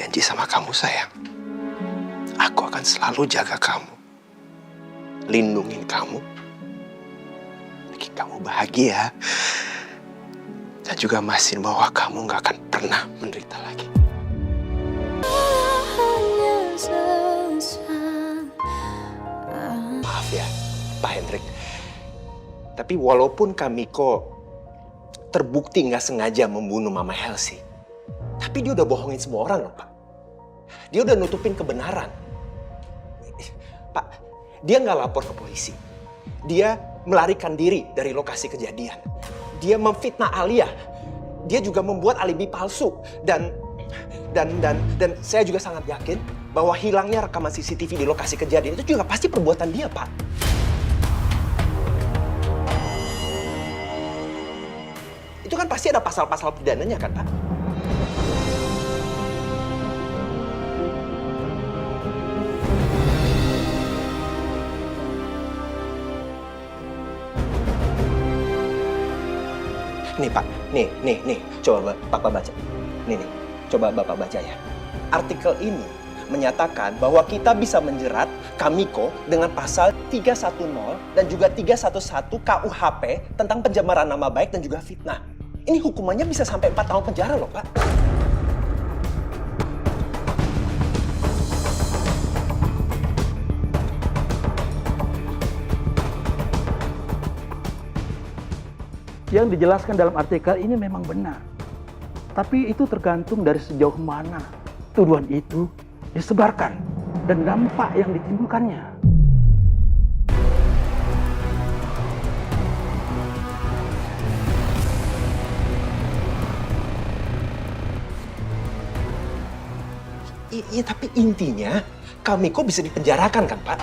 janji sama kamu, sayang. Aku akan selalu jaga kamu. Lindungin kamu. Bikin kamu bahagia. Dan juga mastiin bahwa kamu gak akan pernah menderita lagi. Maaf ya, Pak Hendrik. Tapi walaupun Kamiko terbukti gak sengaja membunuh Mama Helsi, tapi dia udah bohongin semua orang loh, Pak. Dia udah nutupin kebenaran. Pak, dia gak lapor ke polisi. Dia melarikan diri dari lokasi kejadian. Dia memfitnah Alia. Dia juga membuat alibi palsu. Dan saya juga sangat yakin bahwa hilangnya rekaman CCTV di lokasi kejadian itu juga pasti perbuatan dia, Pak. Itu kan pasti ada pasal-pasal pidananya kan, Pak? Nih, Pak. Nih. Coba Papa baca. Nih. Coba Bapak baca ya. Artikel ini menyatakan bahwa kita bisa menjerat Kamiko dengan pasal 310 dan juga 311 KUHP tentang pencemaran nama baik dan juga fitnah. Ini hukumannya bisa sampai 4 tahun penjara loh, Pak. Yang dijelaskan dalam artikel ini memang benar. Tapi itu tergantung dari sejauh mana tuduhan itu disebarkan dan dampak yang ditimbulkannya. Iya, tapi intinya Kamiko bisa dipenjarakan kan, Pak?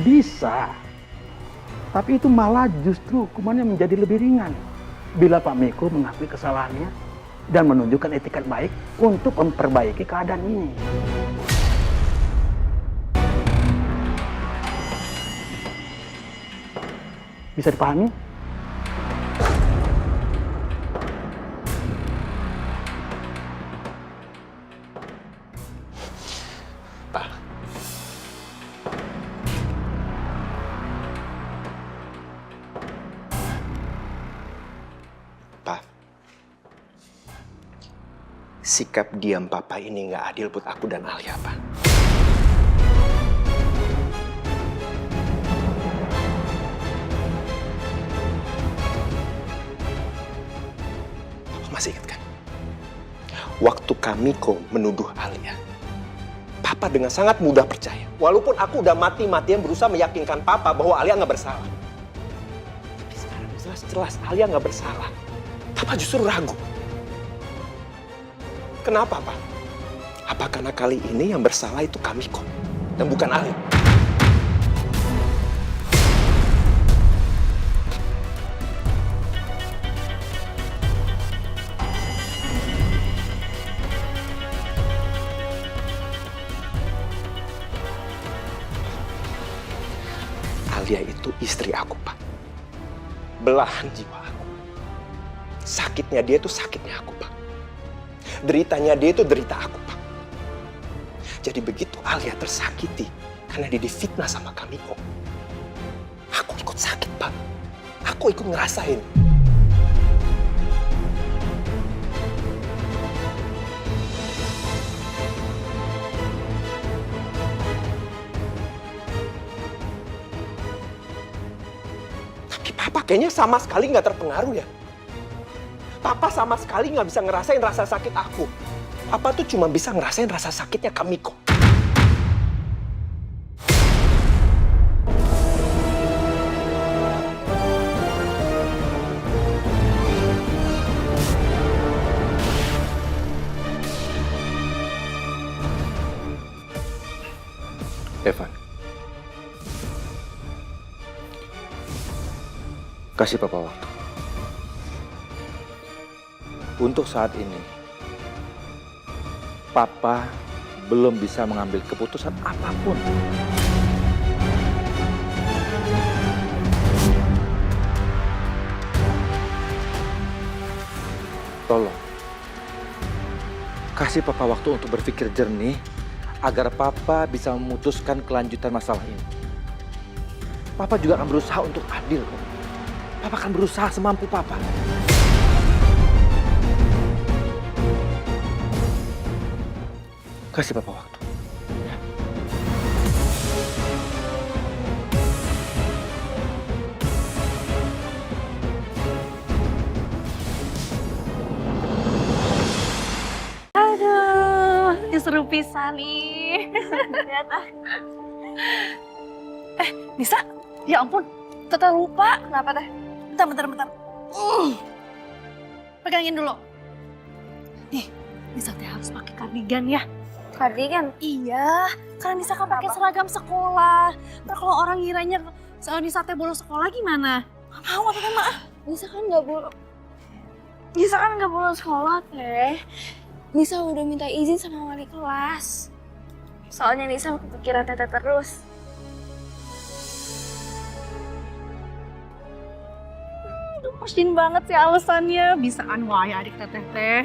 Bisa. Tapi itu malah justru hukumannya menjadi lebih ringan bila Pak Miko mengakui kesalahannya dan menunjukkan etikat baik untuk memperbaiki keadaan ini. Bisa dipahami? Pak. Pak. Sikap diam Papa ini nggak adil buat aku dan Alia, Pak. Papa masih ingat kan? Waktu Kamiko menuduh Alia, Papa dengan sangat mudah percaya. Walaupun aku udah mati-matian berusaha meyakinkan Papa bahwa Alia nggak bersalah. Tapi sekarang jelas-jelas Alia nggak bersalah. Papa justru ragu. Kenapa, Pak? Apa karena kali ini yang bersalah itu Kamiko dan bukan Alia? Alia itu istri aku, Pak. Belahan jiwa aku. Sakitnya dia itu sakitnya aku, Pak. Deritanya dia itu derita aku, Pak. Jadi begitu Alia tersakiti karena dia difitnah sama Kamiko, aku ikut sakit, Pak. Aku ikut ngerasain. Papa kayaknya sama sekali nggak terpengaruh ya. Papa sama sekali nggak bisa ngerasain rasa sakit aku. Papa tuh cuma bisa ngerasain rasa sakitnya Kamiko. Evan, kasih Papa waktu. Untuk saat ini, Papa belum bisa mengambil keputusan apapun. Tolong, Kasih papa waktu untuk berpikir jernih agar papa bisa memutuskan kelanjutan masalah ini. Papa juga akan berusaha untuk adil kok. Papa akan berusaha semampu papa. Kasih papa waktu. Aduh, ini seru pisan nih. Lihat ah. Nisa, ya ampun, Tete lupa. Kenapa teh? Bentar. Pegangin dulu. Nih, Nisa teh harus pakai kardigan ya. Kardigan? Iya, karena Nisa kan pakai seragam sekolah. Ntar kalau orang ngiranya Nisa teh bolos sekolah gimana? Gak mau Tete mah. Nisa kan nggak boleh sekolah teh. Nisa udah minta izin sama wali kelas. Soalnya Nisa kepikiran Tete terus. Mesin banget sih alasannya. Bisaan wae adik Teteh teh.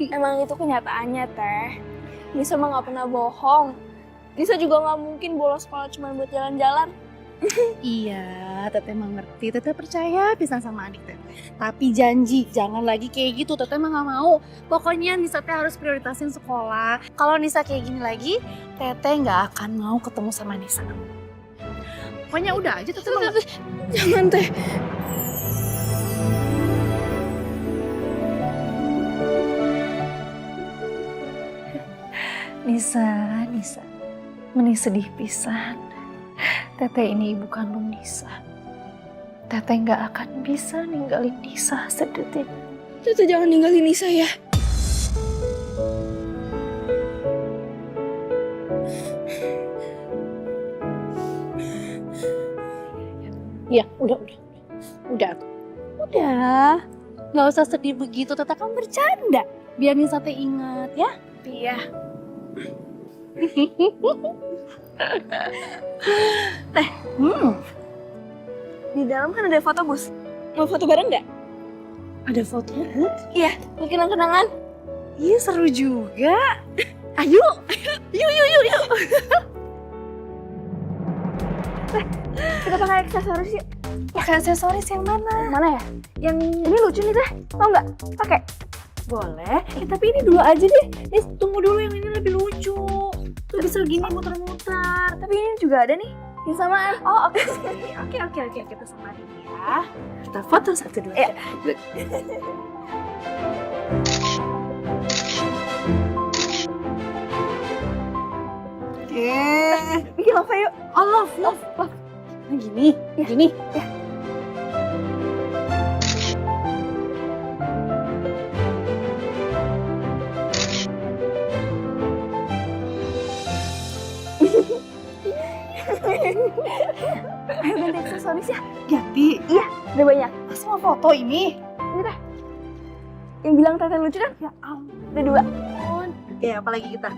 Emang itu kenyataannya teh. Nisa mah nggak pernah bohong. Nisa juga nggak mungkin bolos sekolah cuma buat jalan-jalan. Iya, Teteh mah ngerti. Teteh percaya pisan sama adik Teteh. Tapi janji, jangan lagi kayak gitu. Teteh mah nggak mau. Pokoknya Nisa teh harus prioritasin sekolah. Kalau Nisa kayak gini lagi, Teteh nggak akan mau ketemu sama Nisa. Pokoknya udah aja Teteh mah. Jangan teh. Nisa, meni sedih pisan. Teteh ini ibu kandung Nisa. Teteh nggak akan bisa ninggalin Nisa sedetik. Tete jangan ninggalin Nisa ya. Ya, udah. Nggak usah sedih begitu, Teteh kan bercanda. Biar Nisa teh ingat ya. Iya. Teh, Di dalam kan ada foto bus. Mau foto bareng nggak? ada foto. Iya, bikin kenangan. Iya seru juga. Ayo, yuk. Kita pakai aksesoris yuk. Pakai aksesoris yang mana? Mana ya? Yang ini lucu nih teh. Mau nggak? Pakai. Boleh, tapi ini dulu aja deh. Nih, tunggu dulu yang ini lebih lucu. Tuh bisa gini muter-muter. Tapi ini juga ada nih. Yang samaan. Oh, oke. Oke. Kita samain ya. Kita foto satu dulu. Iya. Bikin love yuk. Oh, love. Nah, gini. Ya. Ayo ganti aksesoris ya. Ganti. Iya, udah banyak. Masih mau foto ini? Ini dah. Yang bilang Tete lucu kan? Ya ampun. Udah 2. Ya, apalagi kita.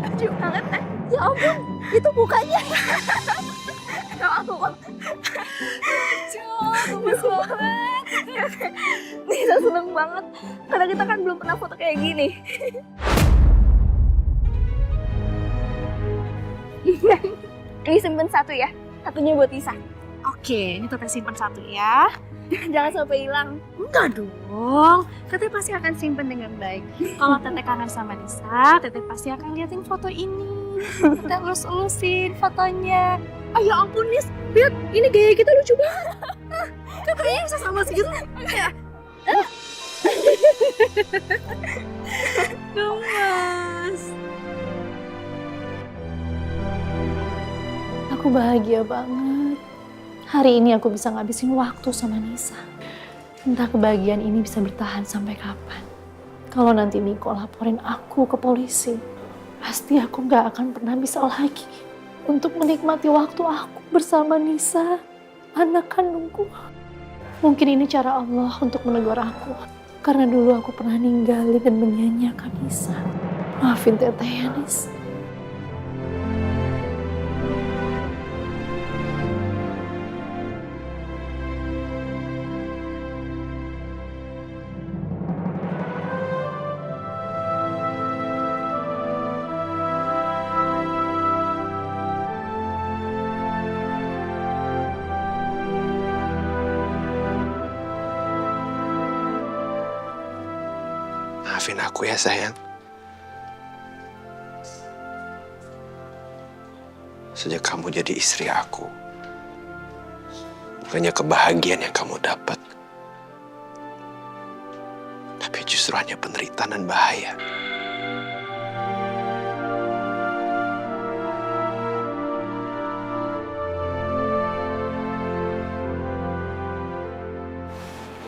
Lucu banget. Ya ampun, itu mukanya. Ya ampun. Gemes banget. Nisa seneng banget. Karena kita kan belum pernah foto kayak gini. Ini simpen 1 ya. Satunya buat Nisa. Oke, ini Teteh simpan 1 ya. Jangan sampai hilang. Enggak dong, Teteh pasti akan simpen dengan baik. Kalau Teteh kangen sama Nisa, Teteh pasti akan liatin foto ini. Teteh elus-elusin fotonya. Ah ya ampun Nis, lihat ini gaya kita lucu banget. Tetehnya bisa sama segitu. Gemas. Aku bahagia banget. Hari ini aku bisa ngabisin waktu sama Nisa. Entah kebahagiaan ini bisa bertahan sampai kapan. Kalau nanti Niko laporin aku ke polisi, pasti aku gak akan pernah bisa lagi untuk menikmati waktu aku bersama Nisa, anak kandungku. Mungkin ini cara Allah untuk menegur aku. Karena dulu aku pernah ninggalin dan menyanyiakan Nisa. Maafin Teteh ya, Nis. Maafin aku ya sayang. Sejak kamu jadi istri aku, bukannya kebahagiaan yang kamu dapat, tapi justru hanya penderitaan dan bahaya.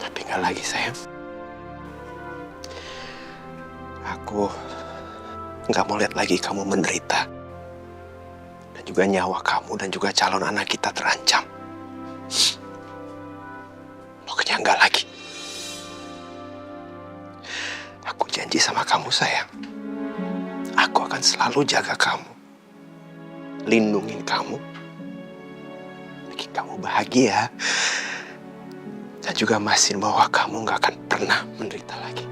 Tapi nggak lagi sayang. Aku nggak mau lihat lagi kamu menderita. Dan juga nyawa kamu dan juga calon anak kita terancam. Pokoknya nggak lagi. Aku janji sama kamu sayang. Aku akan selalu jaga kamu. Lindungin kamu. Bikin kamu bahagia. Dan juga mastiin bahwa kamu nggak akan pernah menderita lagi.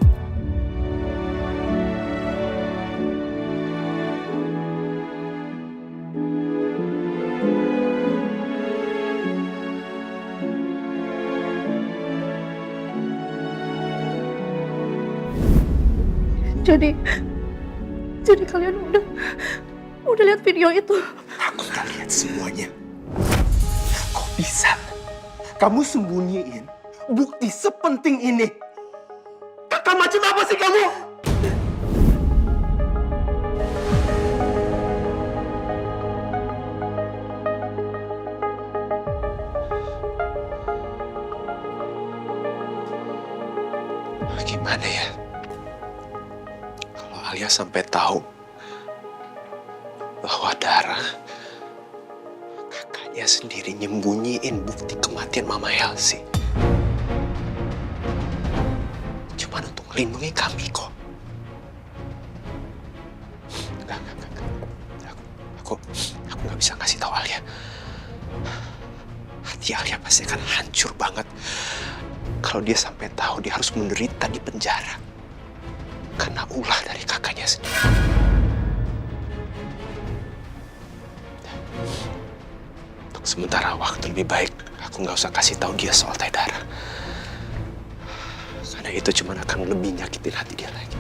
Jadi kalian udah lihat video itu? Aku udah lihat semuanya. Kok bisa? Kamu sembunyiin bukti sepenting ini? Kakak macam apa sih kamu? Gimana ya? Kalau Alia sampai tahu bahwa Dara, kakaknya sendiri nyembunyiin bukti kematian Mama Elsie. Cuma untuk melindungi kami kok. Enggak. Aku nggak bisa ngasih tahu Alia. Hati Alia pasti akan hancur banget kalau dia sampai tahu dia harus menderita di penjara karena ulah dari kakaknya sendiri. Untuk sementara waktu lebih baik aku nggak usah kasih tahu dia soal Teh Dara. Karena itu cuma akan lebih nyakitin hati dia lagi.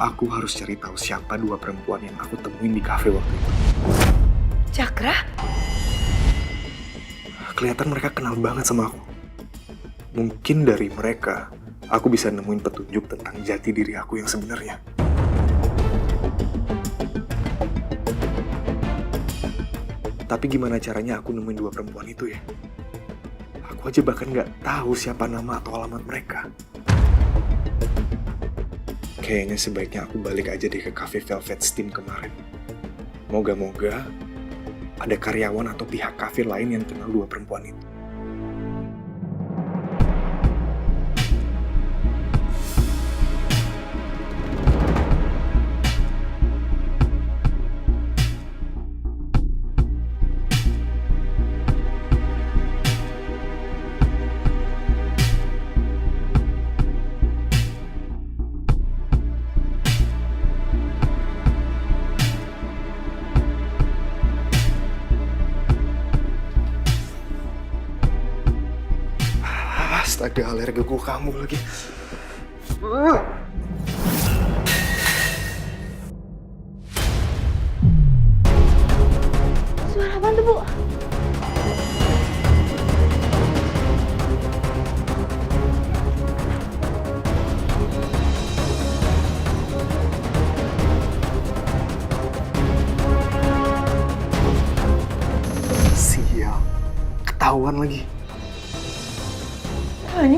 Aku harus cari tahu siapa dua perempuan yang aku temuin di kafe waktu itu. Cakra? Kelihatan mereka kenal banget sama aku. Mungkin dari mereka, aku bisa nemuin petunjuk tentang jati diri aku yang sebenarnya. Tapi gimana caranya aku nemuin dua perempuan itu ya? Aku aja bahkan nggak tahu siapa nama atau alamat mereka. Kayaknya sebaiknya aku balik aja deh ke Cafe Velvet Steam kemarin. Moga-moga ada karyawan atau pihak kafe lain yang kenal dua perempuan itu. Astaga, alergi gue kambuh lagi. Suara apaan tuh, Bu? Sial, ketahuan lagi. Ini